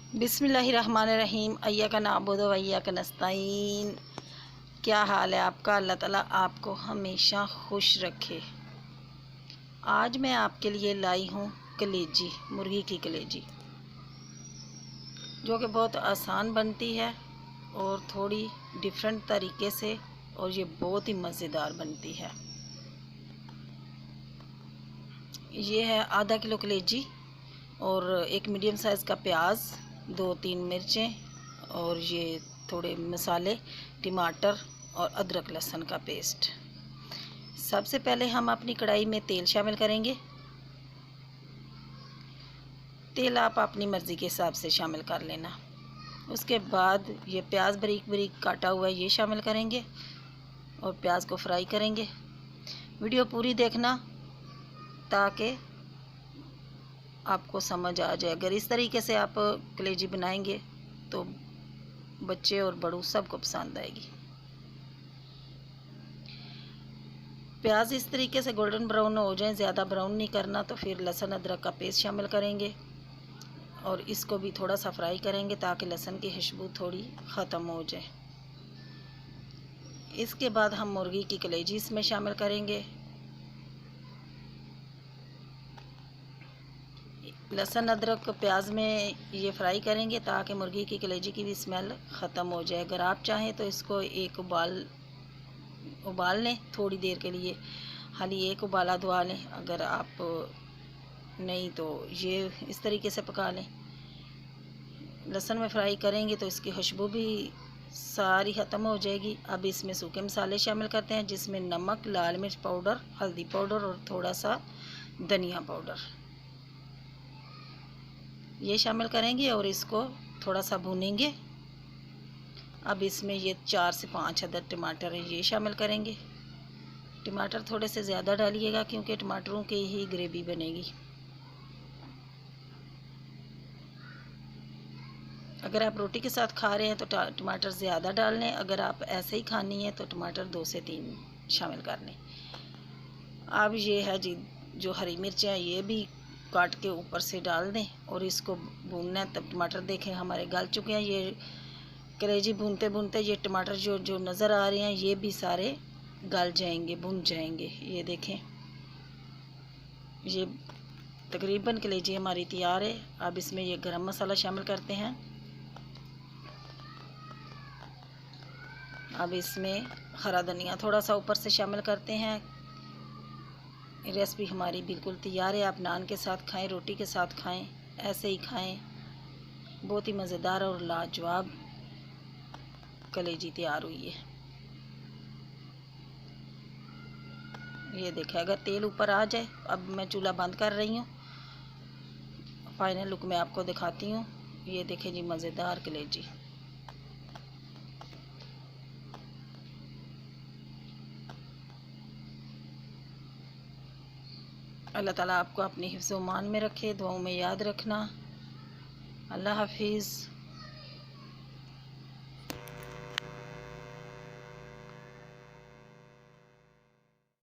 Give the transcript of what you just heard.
बिस्मिल्लाहिर्रहमानिर्रहीम। अय्या का नाबुदु व अय्या का नस्तईन। क्या हाल है आपका? अल्लाह ताला आपको हमेशा खुश रखे। आज मैं आपके लिए लाई हूँ कलेजी, मुर्गी की कलेजी, जो कि बहुत आसान बनती है और थोड़ी डिफरेंट तरीके से, और ये बहुत ही मज़ेदार बनती है। ये है आधा किलो कलेजी और एक मीडियम साइज़ का प्याज, 2-3 मिर्चें और ये थोड़े मसाले, टमाटर और अदरक लहसुन का पेस्ट। सबसे पहले हम अपनी कढ़ाई में तेल शामिल करेंगे। तेल आप अपनी मर्ज़ी के हिसाब से शामिल कर लेना। उसके बाद ये प्याज बारीक बारीक काटा हुआ ये शामिल करेंगे और प्याज को फ्राई करेंगे। वीडियो पूरी देखना ताकि आपको समझ आ जाए। अगर इस तरीके से आप कलेजी बनाएंगे तो बच्चे और बड़ों सबको पसंद आएगी। प्याज इस तरीके से गोल्डन ब्राउन हो जाए, ज़्यादा ब्राउन नहीं करना, तो फिर लहसुन अदरक का पेस्ट शामिल करेंगे और इसको भी थोड़ा सा फ्राई करेंगे ताकि लहसुन की खुशबू थोड़ी ख़त्म हो जाए। इसके बाद हम मुर्गी की कलेजी इसमें शामिल करेंगे। लहसुन अदरक प्याज में ये फ्राई करेंगे ताकि मुर्गी की कलेजी की भी स्मेल ख़त्म हो जाए। अगर आप चाहें तो इसको एक उबाल लें थोड़ी देर के लिए, खाली एक उबाला दवा लें। अगर आप नहीं तो ये इस तरीके से पका लें। लहसुन में फ्राई करेंगे तो इसकी खुशबू भी सारी ख़त्म हो जाएगी। अब इसमें सूखे मसाले शामिल करते हैं, जिसमें नमक, लाल मिर्च पाउडर, हल्दी पाउडर और थोड़ा सा धनिया पाउडर ये शामिल करेंगे और इसको थोड़ा सा भूनेंगे। अब इसमें ये 4 से 5 अदद टमाटर हैं ये शामिल करेंगे। टमाटर थोड़े से ज़्यादा डालिएगा क्योंकि टमाटरों की ही ग्रेवी बनेगी। अगर आप रोटी के साथ खा रहे हैं तो टमाटर ज़्यादा डाल लें। अगर आप ऐसे ही खानी है तो टमाटर 2 से 3 शामिल कर लें। अब ये है जी, जो हरी मिर्च है ये भी काट के ऊपर से डाल दें और इसको भूनना है। तब टमाटर देखें हमारे गल चुके हैं। ये कलेजी भूनते भूनते ये टमाटर जो जो नज़र आ रहे हैं ये भी सारे गल जाएंगे, भुन जाएंगे। ये देखें, ये तकरीबन कलेजी हमारी तैयार है। अब इसमें ये गरम मसाला शामिल करते हैं। अब इसमें हरा धनिया थोड़ा सा ऊपर से शामिल करते हैं। रेसिपी हमारी बिल्कुल तैयार है। आप नान के साथ खाएं, रोटी के साथ खाएं, ऐसे ही खाएं। बहुत ही मज़ेदार और लाजवाब कलेजी तैयार हुई है। ये देखें, अगर तेल ऊपर आ जाए, अब मैं चूल्हा बंद कर रही हूँ। फाइनल लुक मैं आपको दिखाती हूँ। ये देखें जी, मज़ेदार कलेजी। अल्लाह ताला आपको अपनी हिफ्ज़-ओ-मान में रखे। दुआओं में याद रखना। अल्लाह हाफिज़।